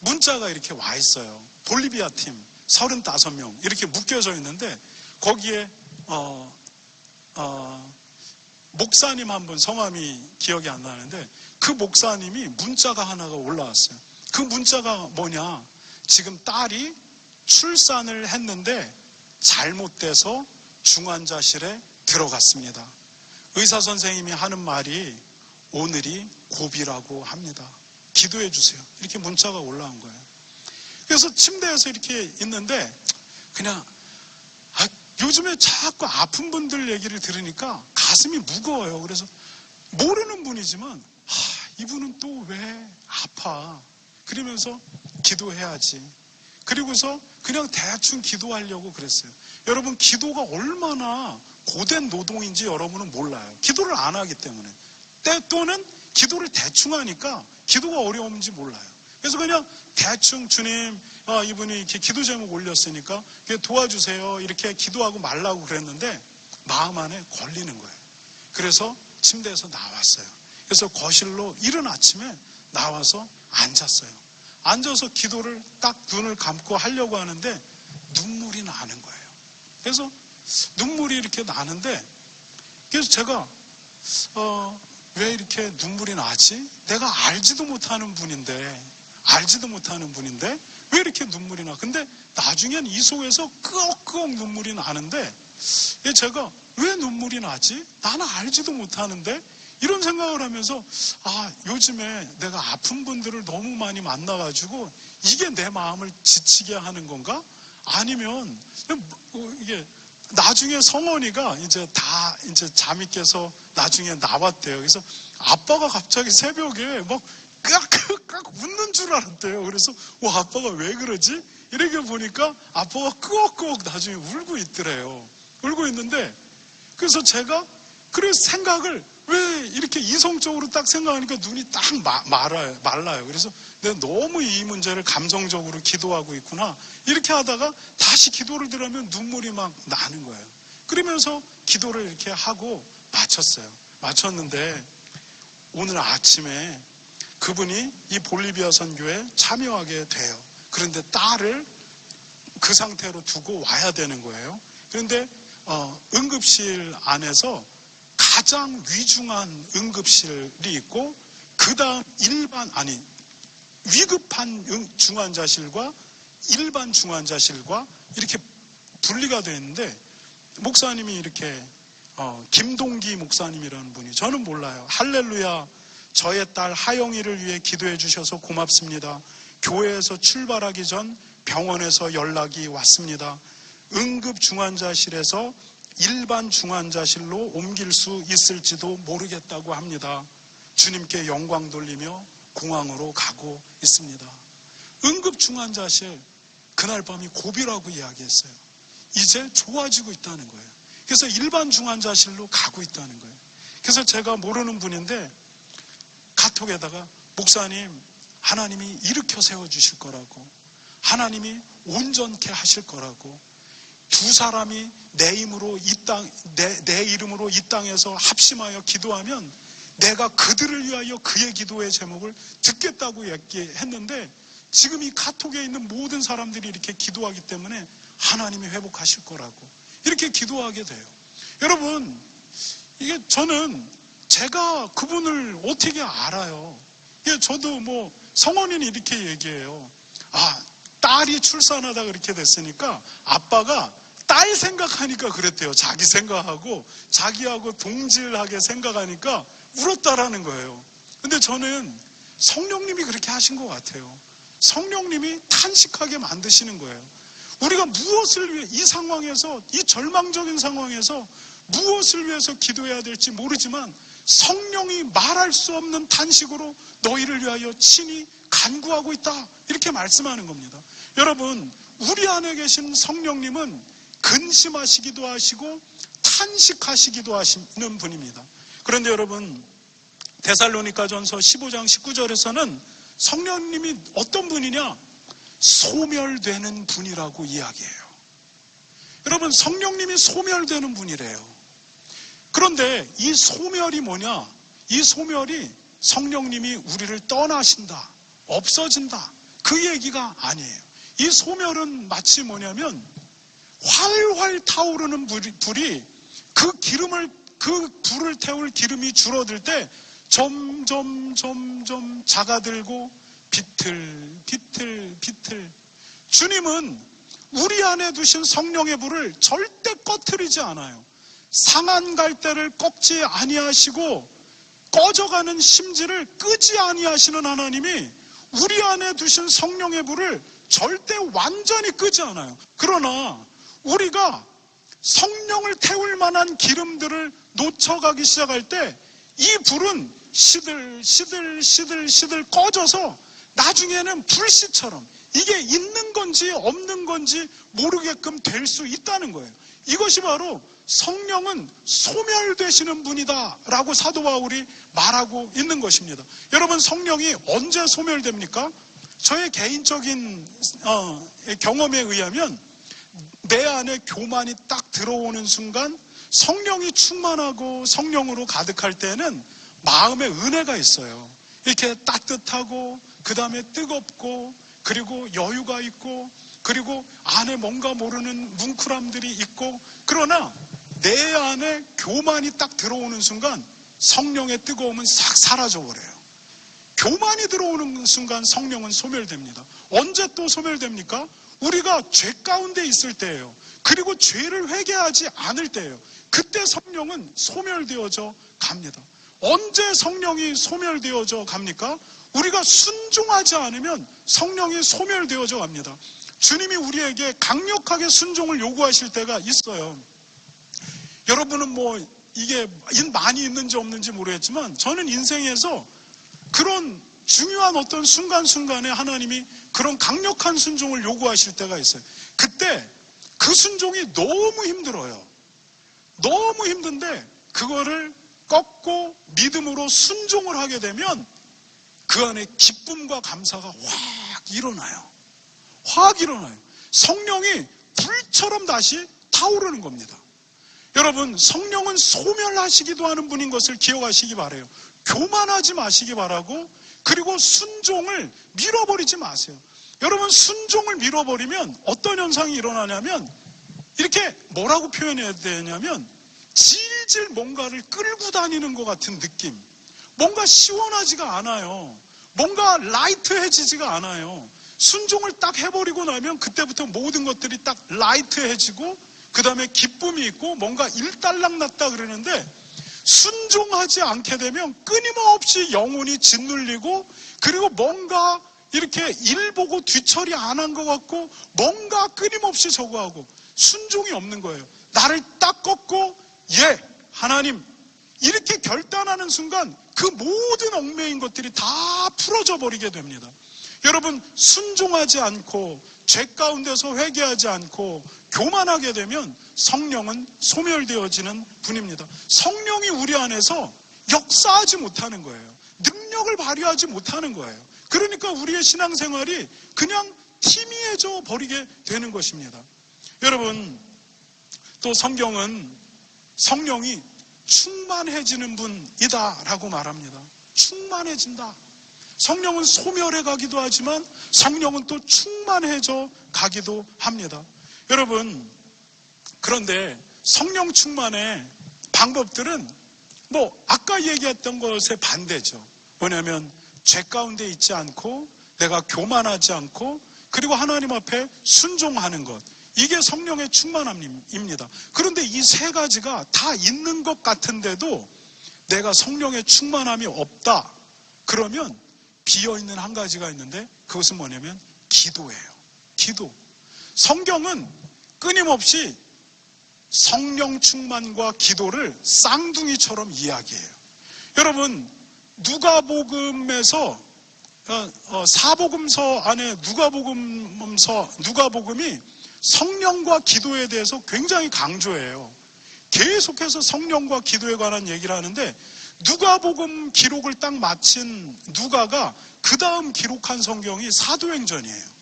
문자가 이렇게 와 있어요. 볼리비아 팀 35명 이렇게 묶여져 있는데 거기에 목사님 한 분, 성함이 기억이 안 나는데 그 목사님이 문자가 하나가 올라왔어요. 그 문자가 뭐냐? 지금 딸이 출산을 했는데 잘못돼서 중환자실에 들어갔습니다. 의사 선생님이 하는 말이 오늘이 고비라고 합니다. 기도해 주세요. 이렇게 문자가 올라온 거예요. 그래서 침대에서 이렇게 있는데 그냥 요즘에 자꾸 아픈 분들 얘기를 들으니까 가슴이 무거워요. 그래서 모르는 분이지만 이분은 또 왜 아파? 그러면서 기도해야지. 그리고서 그냥 대충 기도하려고 그랬어요. 여러분, 기도가 얼마나 고된 노동인지 여러분은 몰라요. 기도를 안 하기 때문에. 또는 기도를 대충 하니까 기도가 어려운지 몰라요. 그래서 그냥 대충 주님, 이분이 이렇게 기도 제목 올렸으니까 도와주세요. 이렇게 기도하고 말라고 그랬는데 마음 안에 걸리는 거예요. 그래서 침대에서 나왔어요. 그래서 거실로 이른 아침에 나와서 앉았어요. 앉아서 기도를 딱 눈을 감고 하려고 하는데 눈물이 나는 거예요. 그래서 눈물이 이렇게 나는데 그래서 제가 왜 이렇게 눈물이 나지? 내가 알지도 못하는 분인데 왜 이렇게 눈물이 나? 근데 나중엔 이 속에서 끄억끄억 눈물이 나는데 제가 왜 눈물이 나지? 나는 알지도 못하는데 이런 생각을 하면서 요즘에 내가 아픈 분들을 너무 많이 만나가지고 이게 내 마음을 지치게 하는 건가? 아니면 이게 나중에 성원이가 이제 잠이 깨서 나중에 나왔대요. 그래서 아빠가 갑자기 새벽에 막 깍깍 웃는 줄 알았대요. 그래서 아빠가 왜 그러지? 이렇게 보니까 아빠가 끄억끄억 나중에 울고 있더래요. 울고 있는데 그래서 제가 그래서 생각을 왜 이렇게 이성적으로 딱 생각하니까 눈이 딱 말라요. 그래서 내가 너무 이 문제를 감정적으로 기도하고 있구나. 이렇게 하다가 다시 기도를 들으면 눈물이 막 나는 거예요. 그러면서 기도를 이렇게 하고 마쳤는데 오늘 아침에 그분이 이 볼리비아 선교에 참여하게 돼요. 그런데 딸을 그 상태로 두고 와야 되는 거예요. 그런데 응급실 안에서 가장 위중한 응급실이 있고 그 다음 위급한 중환자실과 일반 중환자실과 이렇게 분리가 되어 있는데 목사님이 이렇게 김동기 목사님이라는 분이 저는 몰라요. 할렐루야, 저의 딸 하영이를 위해 기도해 주셔서 고맙습니다. 교회에서 출발하기 전 병원에서 연락이 왔습니다. 응급 중환자실에서 일반 중환자실로 옮길 수 있을지도 모르겠다고 합니다. 주님께 영광 돌리며 공항으로 가고 있습니다. 응급 중환자실 그날 밤이 고비라고 이야기했어요. 이제 좋아지고 있다는 거예요. 그래서 일반 중환자실로 가고 있다는 거예요. 그래서 제가 모르는 분인데 카톡에다가 목사님, 하나님이 일으켜 세워주실 거라고, 하나님이 온전케 하실 거라고, 두 사람이 내 이름으로 이 땅에서 합심하여 기도하면 내가 그들을 위하여 그의 기도의 제목을 듣겠다고 얘기했는데 지금 이 카톡에 있는 모든 사람들이 이렇게 기도하기 때문에 하나님이 회복하실 거라고 이렇게 기도하게 돼요. 여러분, 이게 저는 제가 그분을 어떻게 알아요? 저도 성원이는 이렇게 얘기해요. 딸이 출산하다 그렇게 됐으니까 아빠가 딸 생각하니까 그랬대요. 자기 생각하고 자기하고 동질하게 생각하니까 울었다라는 거예요. 근데 저는 성령님이 그렇게 하신 것 같아요. 성령님이 탄식하게 만드시는 거예요. 우리가 무엇을 위해, 이 상황에서, 이 절망적인 상황에서 무엇을 위해서 기도해야 될지 모르지만 성령이 말할 수 없는 탄식으로 너희를 위하여 친히 간구하고 있다, 이렇게 말씀하는 겁니다. 여러분, 우리 안에 계신 성령님은 근심하시기도 하시고 탄식하시기도 하시는 분입니다. 그런데 여러분, 데살로니가전서 15장 19절에서는 성령님이 어떤 분이냐? 소멸되는 분이라고 이야기해요. 여러분, 성령님이 소멸되는 분이래요. 그런데 이 소멸이 뭐냐? 이 소멸이 성령님이 우리를 떠나신다, 없어진다, 그 얘기가 아니에요. 이 소멸은 마치 뭐냐면 활활 타오르는 불이 그 불을 태울 기름이 줄어들 때 점점 작아들고 비틀. 주님은 우리 안에 두신 성령의 불을 절대 꺼트리지 않아요. 상한 갈대를 꺾지 아니하시고 꺼져가는 심지를 끄지 아니하시는 하나님이 우리 안에 두신 성령의 불을 절대 완전히 끄지 않아요. 그러나 우리가 성령을 태울 만한 기름들을 놓쳐가기 시작할 때 이 불은 시들 꺼져서 나중에는 불씨처럼 이게 있는 건지 없는 건지 모르게끔 될 수 있다는 거예요. 이것이 바로 성령은 소멸되시는 분이다 라고 사도 바울이 말하고 있는 것입니다. 여러분, 성령이 언제 소멸됩니까? 저의 개인적인 경험에 의하면 내 안에 교만이 딱 들어오는 순간, 성령이 충만하고 성령으로 가득할 때는 마음에 은혜가 있어요. 이렇게 따뜻하고 그 다음에 뜨겁고 그리고 여유가 있고 그리고 안에 뭔가 모르는 뭉클함들이 있고, 그러나 내 안에 교만이 딱 들어오는 순간 성령의 뜨거움은 싹 사라져버려요. 교만이 들어오는 순간 성령은 소멸됩니다. 언제 또 소멸됩니까? 우리가 죄 가운데 있을 때예요. 그리고 죄를 회개하지 않을 때예요. 그때 성령은 소멸되어져 갑니다. 언제 성령이 소멸되어져 갑니까? 우리가 순종하지 않으면 성령이 소멸되어져 갑니다. 주님이 우리에게 강력하게 순종을 요구하실 때가 있어요. 여러분은 이게 많이 있는지 없는지 모르겠지만 저는 인생에서 그런 중요한 어떤 순간순간에 하나님이 그런 강력한 순종을 요구하실 때가 있어요. 그때 그 순종이 너무 힘들어요. 너무 힘든데 그거를 꺾고 믿음으로 순종을 하게 되면 그 안에 기쁨과 감사가 확 일어나요. 성령이 불처럼 다시 타오르는 겁니다. 여러분, 성령은 소멸하시기도 하는 분인 것을 기억하시기 바라요. 교만하지 마시기 바라고, 그리고 순종을 밀어버리지 마세요. 여러분, 순종을 밀어버리면 어떤 현상이 일어나냐면, 이렇게 뭐라고 표현해야 되냐면 질질 뭔가를 끌고 다니는 것 같은 느낌. 뭔가 시원하지가 않아요. 뭔가 라이트해지지가 않아요. 순종을 딱 해버리고 나면 그때부터 모든 것들이 딱 라이트해지고 그 다음에 기쁨이 있고 뭔가 일단락났다 그러는데, 순종하지 않게 되면 끊임없이 영혼이 짓눌리고, 그리고 뭔가 이렇게 일 보고 뒤처리 안 한 것 같고 뭔가 끊임없이 저거 하고 순종이 없는 거예요. 나를 딱 꺾고 하나님 이렇게 결단하는 순간 그 모든 얽매인 것들이 다 풀어져 버리게 됩니다. 여러분, 순종하지 않고 죄 가운데서 회개하지 않고 교만하게 되면 성령은 소멸되어지는 분입니다. 성령이 우리 안에서 역사하지 못하는 거예요. 능력을 발휘하지 못하는 거예요. 그러니까 우리의 신앙생활이 그냥 희미해져 버리게 되는 것입니다. 여러분, 또 성경은 성령이 충만해지는 분이다 라고 말합니다. 충만해진다. 성령은 소멸해 가기도 하지만 성령은 또 충만해져 가기도 합니다. 여러분, 그런데 성령 충만의 방법들은 아까 얘기했던 것의 반대죠. 뭐냐면 죄 가운데 있지 않고 내가 교만하지 않고 그리고 하나님 앞에 순종하는 것, 이게 성령의 충만함입니다. 그런데 이 세 가지가 다 있는 것 같은데도 내가 성령의 충만함이 없다 그러면 비어있는 한 가지가 있는데 그것은 뭐냐면 기도예요. 기도. 성경은 끊임없이 성령 충만과 기도를 쌍둥이처럼 이야기해요. 여러분, 누가복음에서 사복음서 안에 누가복음이 성령과 기도에 대해서 굉장히 강조해요. 계속해서 성령과 기도에 관한 얘기를 하는데 누가복음 기록을 딱 마친 누가가 그 다음 기록한 성경이 사도행전이에요.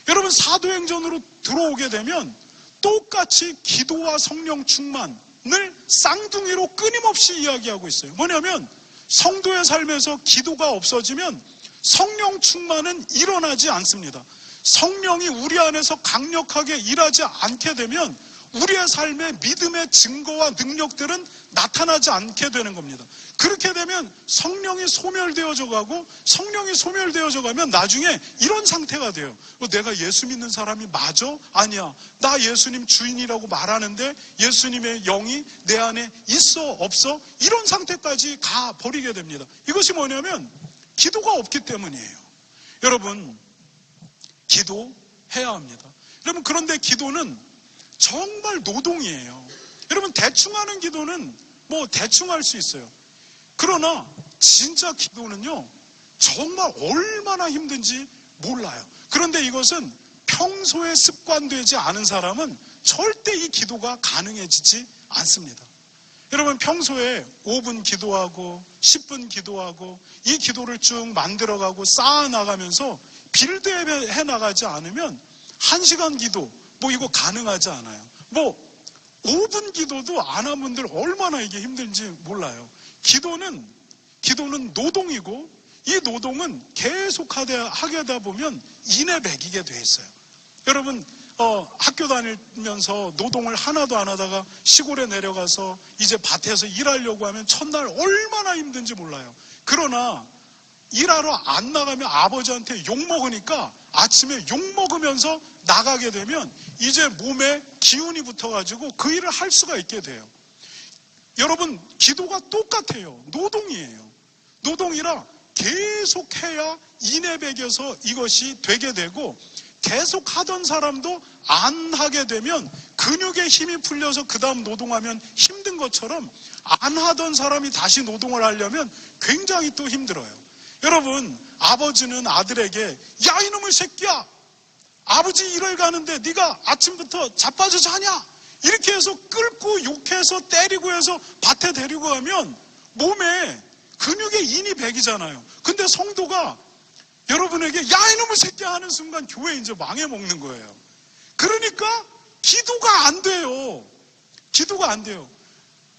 여러분, 사도행전으로 들어오게 되면 똑같이 기도와 성령 충만을 쌍둥이로 끊임없이 이야기하고 있어요. 뭐냐면 성도의 삶에서 기도가 없어지면 성령 충만은 일어나지 않습니다. 성령이 우리 안에서 강력하게 일하지 않게 되면 우리의 삶의 믿음의 증거와 능력들은 나타나지 않게 되는 겁니다. 그렇게 되면 성령이 소멸되어져 가고, 성령이 소멸되어져 가면 나중에 이런 상태가 돼요. 내가 예수 믿는 사람이 맞아? 아니야. 나 예수님 주인이라고 말하는데 예수님의 영이 내 안에 있어? 없어? 이런 상태까지 가버리게 됩니다. 이것이 뭐냐면 기도가 없기 때문이에요. 여러분, 기도해야 합니다. 여러분, 그런데 기도는 정말 노동이에요. 여러분, 대충 하는 기도는 뭐 대충 할 수 있어요. 그러나 진짜 기도는요, 정말 얼마나 힘든지 몰라요. 그런데 이것은 평소에 습관되지 않은 사람은 절대 이 기도가 가능해지지 않습니다. 여러분, 평소에 5분 기도하고 10분 기도하고 이 기도를 쭉 만들어가고 쌓아나가면서 빌드해 나가지 않으면 1시간 기도 뭐 이거 가능하지 않아요. 뭐 5분 기도도 안 한 분들 얼마나 이게 힘든지 몰라요. 기도는 노동이고 이 노동은 계속 하게 하다 보면 인내백이게 돼 있어요. 여러분, 학교 다니면서 노동을 하나도 안 하다가 시골에 내려가서 이제 밭에서 일하려고 하면 첫날 얼마나 힘든지 몰라요. 그러나 일하러 안 나가면 아버지한테 욕먹으니까 아침에 욕먹으면서 나가게 되면 이제 몸에 기운이 붙어가지고 그 일을 할 수가 있게 돼요. 여러분, 기도가 똑같아요. 노동이에요. 노동이라 계속해야 인내백여서 이것이 되게 되고, 계속 하던 사람도 안 하게 되면 근육에 힘이 풀려서 그 다음 노동하면 힘든 것처럼 안 하던 사람이 다시 노동을 하려면 굉장히 또 힘들어요. 여러분, 아버지는 아들에게 야 이놈의 새끼야, 아버지 일을 가는데 네가 아침부터 자빠져 자냐, 이렇게 해서 끌고 욕해서 때리고 해서 밭에 데리고 가면 몸에 근육에 인이 백이잖아요. 근데 성도가 여러분에게 야 이놈의 새끼야 하는 순간 교회 이제 망해먹는 거예요. 그러니까 기도가 안 돼요. 기도가 안 돼요.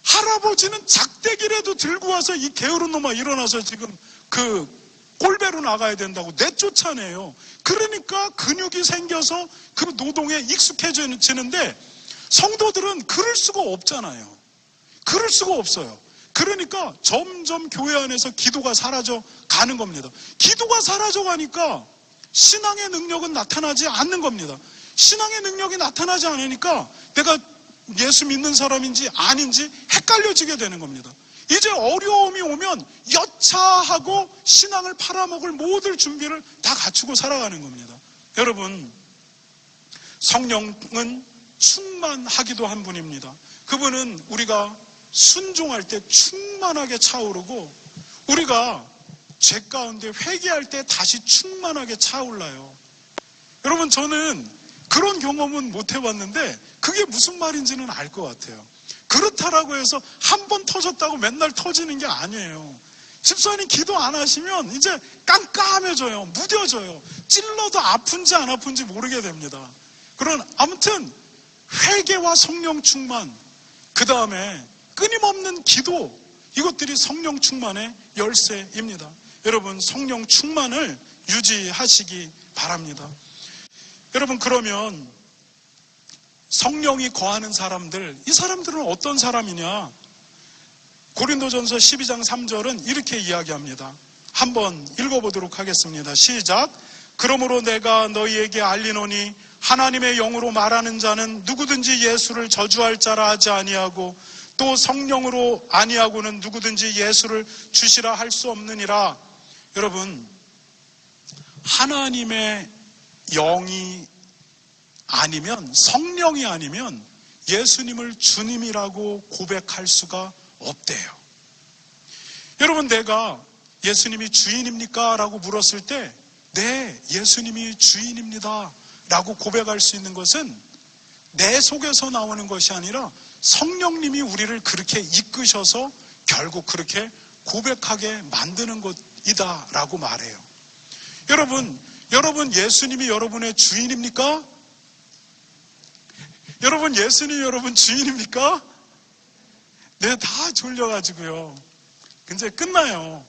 할아버지는 작대기라도 들고 와서 이 게으른 놈아 일어나서 지금 그 골배로 나가야 된다고 내쫓아내요. 그러니까 근육이 생겨서 그 노동에 익숙해지는데 성도들은 그럴 수가 없잖아요. 그럴 수가 없어요. 그러니까 점점 교회 안에서 기도가 사라져 가는 겁니다. 기도가 사라져 가니까 신앙의 능력은 나타나지 않는 겁니다. 신앙의 능력이 나타나지 않으니까 내가 예수 믿는 사람인지 아닌지 헷갈려지게 되는 겁니다. 이제 어려움이 오면 여차하고 신앙을 팔아먹을 모든 준비를 다 갖추고 살아가는 겁니다. 여러분, 성령은 충만하기도 한 분입니다. 그분은 우리가 순종할 때 충만하게 차오르고, 우리가 죄 가운데 회개할 때 다시 충만하게 차올라요. 여러분, 저는 그런 경험은 못 해봤는데 그게 무슨 말인지는 알 것 같아요. 그렇다라고 해서 한 번 터졌다고 맨날 터지는 게 아니에요. 집사님 기도 안 하시면 이제 깜깜해져요. 무뎌져요. 찔러도 아픈지 안 아픈지 모르게 됩니다. 그런 아무튼 회개와 성령 충만, 그 다음에 끊임없는 기도, 이것들이 성령 충만의 열쇠입니다. 여러분, 성령 충만을 유지하시기 바랍니다. 여러분, 그러면 성령이 거하는 사람들, 이 사람들은 어떤 사람이냐? 고린도전서 12장 3절은 이렇게 이야기합니다. 한번 읽어보도록 하겠습니다. 시작. 그러므로 내가 너희에게 알리노니 하나님의 영으로 말하는 자는 누구든지 예수를 저주할 자라 하지 아니하고 또 성령으로 아니하고는 누구든지 예수를 주시라 할 수 없느니라. 여러분, 하나님의 영이 아니면, 성령이 아니면 예수님을 주님이라고 고백할 수가 없대요. 여러분, 내가 예수님이 주인입니까? 라고 물었을 때 네, 예수님이 주인입니다 라고 고백할 수 있는 것은 내 속에서 나오는 것이 아니라 성령님이 우리를 그렇게 이끄셔서 결국 그렇게 고백하게 만드는 것이다 라고 말해요. 여러분 예수님이 여러분의 주인입니까? 여러분 예수님이 여러분 주인입니까? 네, 다 졸려가지고요. 근데 끝나요.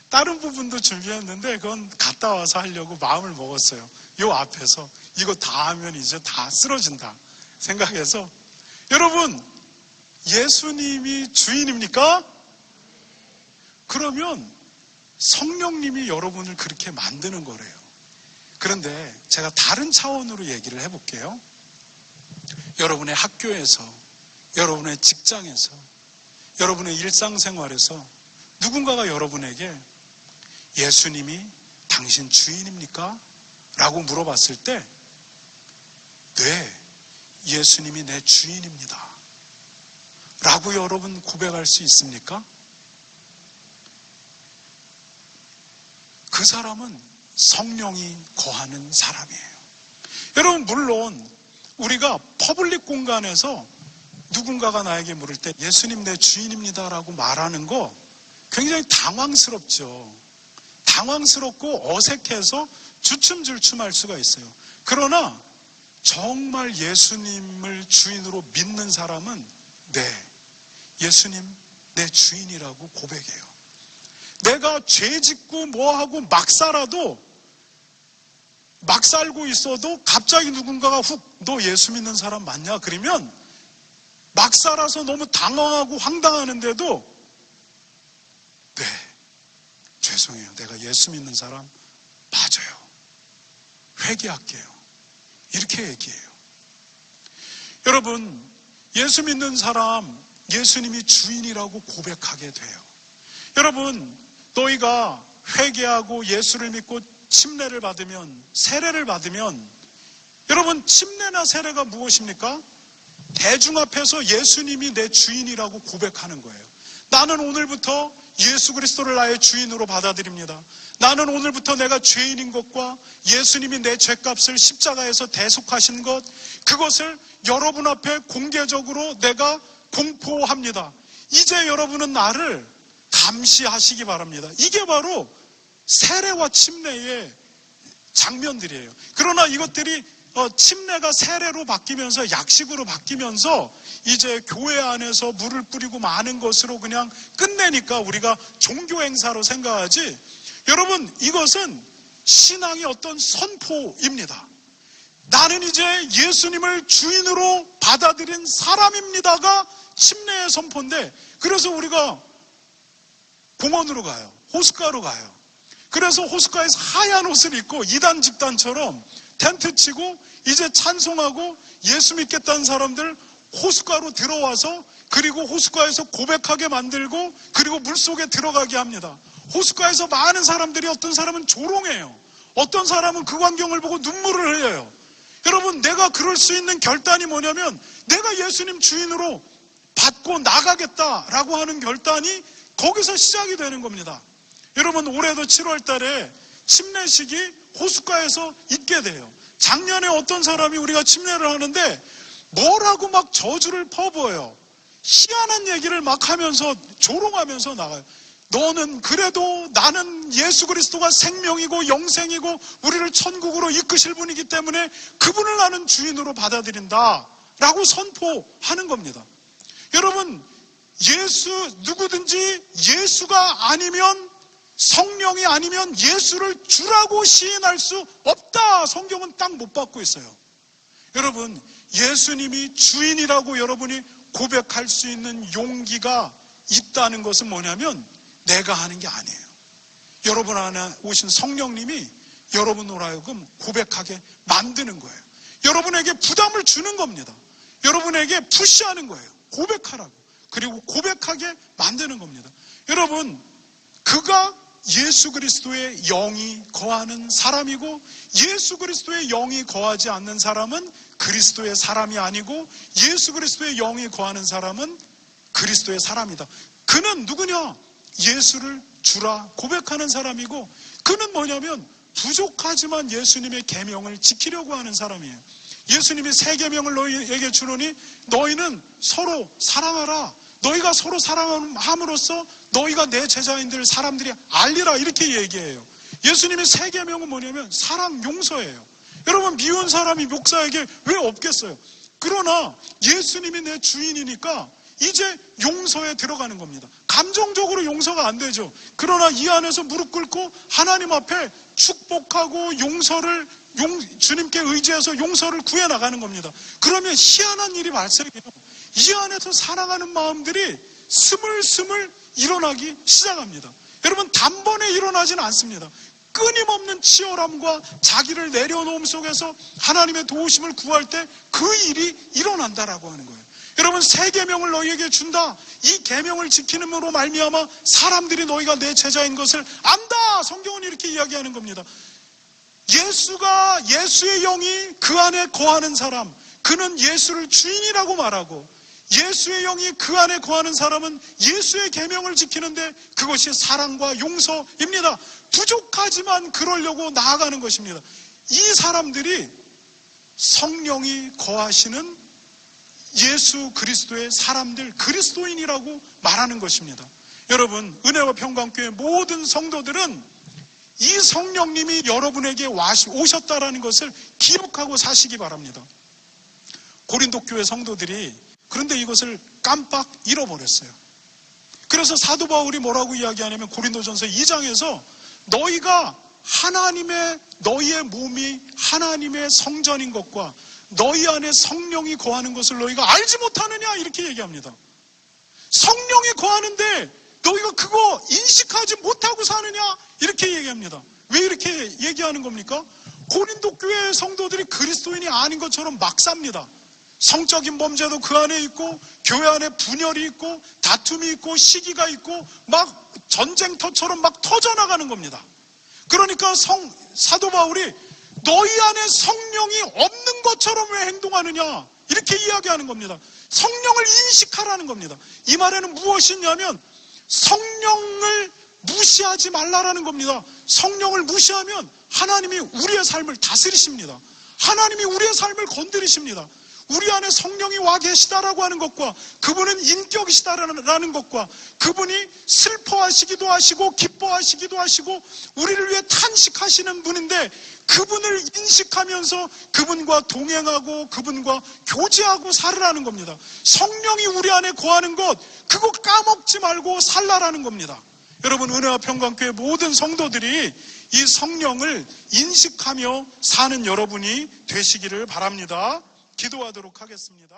다른 부분도 준비했는데 그건 갔다 와서 하려고 마음을 먹었어요. 요 앞에서 이거 다 하면 이제 다 쓰러진다 생각해서. 여러분, 예수님이 주인입니까? 그러면 성령님이 여러분을 그렇게 만드는 거래요. 그런데 제가 다른 차원으로 얘기를 해볼게요. 여러분의 학교에서, 여러분의 직장에서, 여러분의 일상생활에서 누군가가 여러분에게 예수님이 당신 주인입니까? 라고 물어봤을 때 네, 예수님이 내 주인입니다 라고 여러분 고백할 수 있습니까? 그 사람은 성령이 거하는 사람이에요. 여러분, 물론 우리가 퍼블릭 공간에서 누군가가 나에게 물을 때 예수님 내 주인입니다 라고 말하는 거 굉장히 당황스럽죠. 당황스럽고 어색해서 주춤주춤할 수가 있어요. 그러나 정말 예수님을 주인으로 믿는 사람은 네, 예수님 내 주인이라고 고백해요. 내가 죄 짓고 뭐하고 막 살아도, 막 살고 있어도 갑자기 누군가가 훅 너 예수 믿는 사람 맞냐? 그러면 막 살아서 너무 당황하고 황당하는데도 네, 죄송해요. 내가 예수 믿는 사람 맞아요. 회개할게요. 이렇게 얘기해요. 여러분, 예수 믿는 사람 예수님이 주인이라고 고백하게 돼요. 여러분, 너희가 회개하고 예수를 믿고 침례를 받으면, 세례를 받으면, 여러분, 침례나 세례가 무엇입니까? 대중 앞에서 예수님이 내 주인이라고 고백하는 거예요. 나는 오늘부터 예수 그리스도를 나의 주인으로 받아들입니다. 나는 오늘부터 내가 죄인인 것과 예수님이 내 죄값을 십자가에서 대속하신 것, 그것을 여러분 앞에 공개적으로 내가 공포합니다. 이제 여러분은 나를 감시하시기 바랍니다. 이게 바로 세례와 침례의 장면들이에요. 그러나 이것들이 침례가 세례로 바뀌면서 약식으로 바뀌면서 이제 교회 안에서 물을 뿌리고 마는 것으로 그냥 끝내니까 우리가 종교 행사로 생각하지, 여러분, 이것은 신앙의 어떤 선포입니다. 나는 이제 예수님을 주인으로 받아들인 사람입니다가 침례의 선포인데, 그래서 우리가 공원으로 가요. 호숫가로 가요. 그래서 호숫가에서 하얀 옷을 입고 이단 집단처럼 텐트 치고 이제 찬송하고 예수 믿겠다는 사람들 호숫가로 들어와서, 그리고 호숫가에서 고백하게 만들고, 그리고 물속에 들어가게 합니다. 호숫가에서 많은 사람들이, 어떤 사람은 조롱해요. 어떤 사람은 그 광경을 보고 눈물을 흘려요. 여러분, 내가 그럴 수 있는 결단이 뭐냐면 내가 예수님 주인으로 받고 나가겠다라고 하는 결단이 거기서 시작이 되는 겁니다. 여러분, 올해도 7월 달에 침례식이 호숫가에서 있게 돼요. 작년에 어떤 사람이 우리가 침례를 하는데 뭐라고 막 저주를 퍼부어요. 희한한 얘기를 막 하면서 조롱하면서 나가요. 너는 그래도 나는 예수 그리스도가 생명이고 영생이고 우리를 천국으로 이끄실 분이기 때문에 그분을 나는 주인으로 받아들인다 라고 선포하는 겁니다. 여러분, 누구든지 예수가 아니면, 성령이 아니면 예수를 주라고 시인할 수 없다. 성경은 딱 못 받고 있어요. 여러분, 예수님이 주인이라고 여러분이 고백할 수 있는 용기가 있다는 것은 뭐냐면 내가 하는 게 아니에요. 여러분 안에 오신 성령님이 여러분으로 하여금 고백하게 만드는 거예요. 여러분에게 부담을 주는 겁니다. 여러분에게 푸시하는 거예요. 고백하라고. 그리고 고백하게 만드는 겁니다. 여러분, 그가 예수 그리스도의 영이 거하는 사람이고, 예수 그리스도의 영이 거하지 않는 사람은 그리스도의 사람이 아니고, 예수 그리스도의 영이 거하는 사람은 그리스도의 사람이다. 그는 누구냐? 예수를 주라 고백하는 사람이고, 그는 뭐냐면 부족하지만 예수님의 계명을 지키려고 하는 사람이에요. 예수님이 새 계명을 너희에게 주노니 너희는 서로 사랑하라. 너희가 서로 사랑함으로써 너희가 내 제자인들 사람들이 알리라, 이렇게 얘기해요. 예수님의 새 계명은 뭐냐면 사랑, 용서예요. 여러분, 미운 사람이 목사에게 왜 없겠어요? 그러나 예수님이 내 주인이니까 이제 용서에 들어가는 겁니다. 감정적으로 용서가 안 되죠. 그러나 이 안에서 무릎 꿇고 하나님 앞에 축복하고 용서를 주님께 의지해서 용서를 구해 나가는 겁니다. 그러면 희한한 일이 발생해요. 이 안에서 사랑하는 마음들이 스물스물 일어나기 시작합니다. 여러분, 단번에 일어나지는 않습니다. 끊임없는 치열함과 자기를 내려놓음 속에서 하나님의 도우심을 구할 때 그 일이 일어난다라고 하는 거예요. 여러분, 새 계명을 너희에게 준다. 이 계명을 지키는으로 말미암아 사람들이 너희가 내 제자인 것을 안다. 성경은 이렇게 이야기하는 겁니다. 예수의 영이 그 안에 거하는 사람, 그는 예수를 주인이라고 말하고, 예수의 영이 그 안에 거하는 사람은 예수의 계명을 지키는데 그것이 사랑과 용서입니다. 부족하지만 그러려고 나아가는 것입니다. 이 사람들이 성령이 거하시는 예수 그리스도의 사람들, 그리스도인이라고 말하는 것입니다. 여러분, 은혜와 평강교회 모든 성도들은 이 성령님이 여러분에게 오셨다라는 것을 기억하고 사시기 바랍니다. 고린도 교회 성도들이 그런데 이것을 깜빡 잃어버렸어요. 그래서 사도 바울이 뭐라고 이야기하냐면 고린도전서 2장에서 너희가 너희의 몸이 하나님의 성전인 것과 너희 안에 성령이 거하는 것을 너희가 알지 못하느냐, 이렇게 얘기합니다. 성령이 거하는데 너희가 그거 인식하지 못하고 사느냐, 이렇게 얘기합니다. 왜 이렇게 얘기하는 겁니까? 고린도 교회 성도들이 그리스도인이 아닌 것처럼 막 삽니다. 성적인 범죄도 그 안에 있고, 교회 안에 분열이 있고, 다툼이 있고, 시기가 있고, 막 전쟁터처럼 막 터져나가는 겁니다. 그러니까 사도 바울이 너희 안에 성령이 없는 것처럼 왜 행동하느냐, 이렇게 이야기하는 겁니다. 성령을 인식하라는 겁니다. 이 말에는 무엇이 있냐면 성령을 무시하지 말라라는 겁니다. 성령을 무시하면 하나님이 우리의 삶을 다스리십니다. 하나님이 우리의 삶을 건드리십니다. 우리 안에 성령이 와 계시다라고 하는 것과 그분은 인격이시다라는 것과 그분이 슬퍼하시기도 하시고 기뻐하시기도 하시고 우리를 위해 탄식하시는 분인데 그분을 인식하면서 그분과 동행하고 그분과 교제하고 살으라는 겁니다. 성령이 우리 안에 거하는 것, 그거 까먹지 말고 살라라는 겁니다. 여러분, 은혜와 평강교회 모든 성도들이 이 성령을 인식하며 사는 여러분이 되시기를 바랍니다. 기도하도록 하겠습니다.